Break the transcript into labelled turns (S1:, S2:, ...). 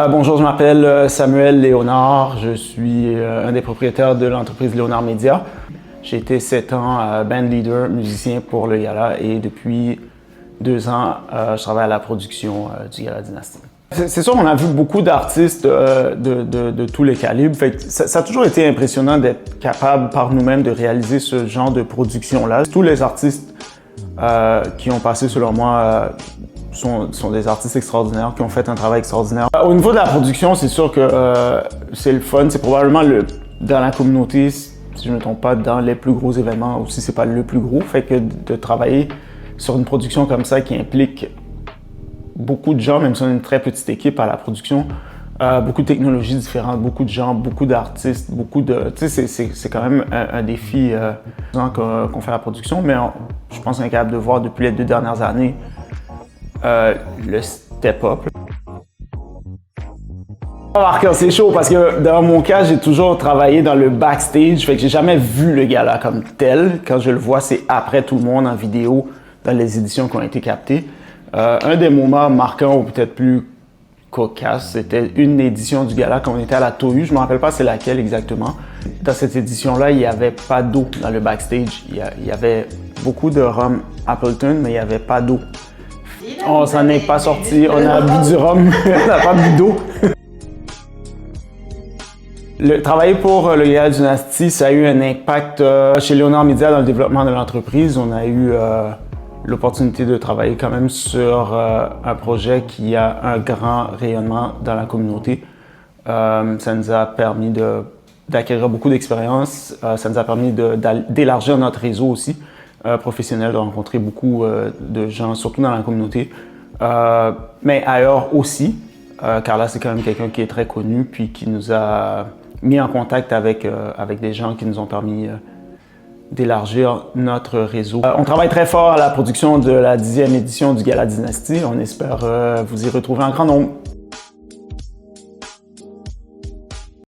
S1: Bonjour, je m'appelle Samuel Léonard. Je suis un des propriétaires de l'entreprise Léonard Media. J'ai été 7 ans band leader, musicien pour le gala et depuis 2 ans, je travaille à la production du Gala Dynastie. C'est sûr, on a vu beaucoup d'artistes de tous les calibres. Fait que ça a toujours été impressionnant d'être capable par nous-mêmes de réaliser ce genre de production-là. Tous les artistes qui ont passé, selon moi, sont des artistes extraordinaires, qui ont fait un travail extraordinaire. Au niveau de la production, c'est sûr que c'est le fun. C'est probablement dans la communauté, si je ne me trompe pas, dans les plus gros événements, ou si c'est pas le plus gros. Fait que de travailler sur une production comme ça qui implique beaucoup de gens, même si on est une très petite équipe à la production, beaucoup de technologies différentes, beaucoup de gens, beaucoup d'artistes, tu sais, c'est quand même un défi qu'on fait la production, mais je pense qu'on est capable de voir depuis les 2 dernières années le step-up. C'est chaud parce que dans mon cas, j'ai toujours travaillé dans le backstage, fait que j'ai jamais vu le gala comme tel. Quand je le vois, c'est après tout le monde en vidéo dans les éditions qui ont été captées. Un des moments marquants ou peut-être plus cocasse, c'était une édition du gala quand on était à la Tohu. Je me rappelle pas c'est laquelle exactement. Dans cette édition-là, il n'y avait pas d'eau dans le backstage. Il y avait beaucoup de rhum Appleton, mais il n'y avait pas d'eau. On s'en est pas sorti, on a bu du rhum, on n'a pas bu d'eau. Travailler pour le Gala Dynastie, ça a eu un impact chez Léonard Media dans le développement de l'entreprise. On a eu l'opportunité de travailler quand même sur un projet qui a un grand rayonnement dans la communauté. Ça nous a permis d'acquérir beaucoup d'expérience. Ça nous a permis d'élargir notre réseau aussi professionnel, de rencontrer beaucoup de gens, surtout dans la communauté, mais ailleurs aussi. Car là, c'est quand même quelqu'un qui est très connu puis qui nous a mis en contact avec des gens qui nous ont permis d'élargir notre réseau. On travaille très fort à la production de la 10e édition du Gala Dynastie. On espère vous y retrouver en grand nombre.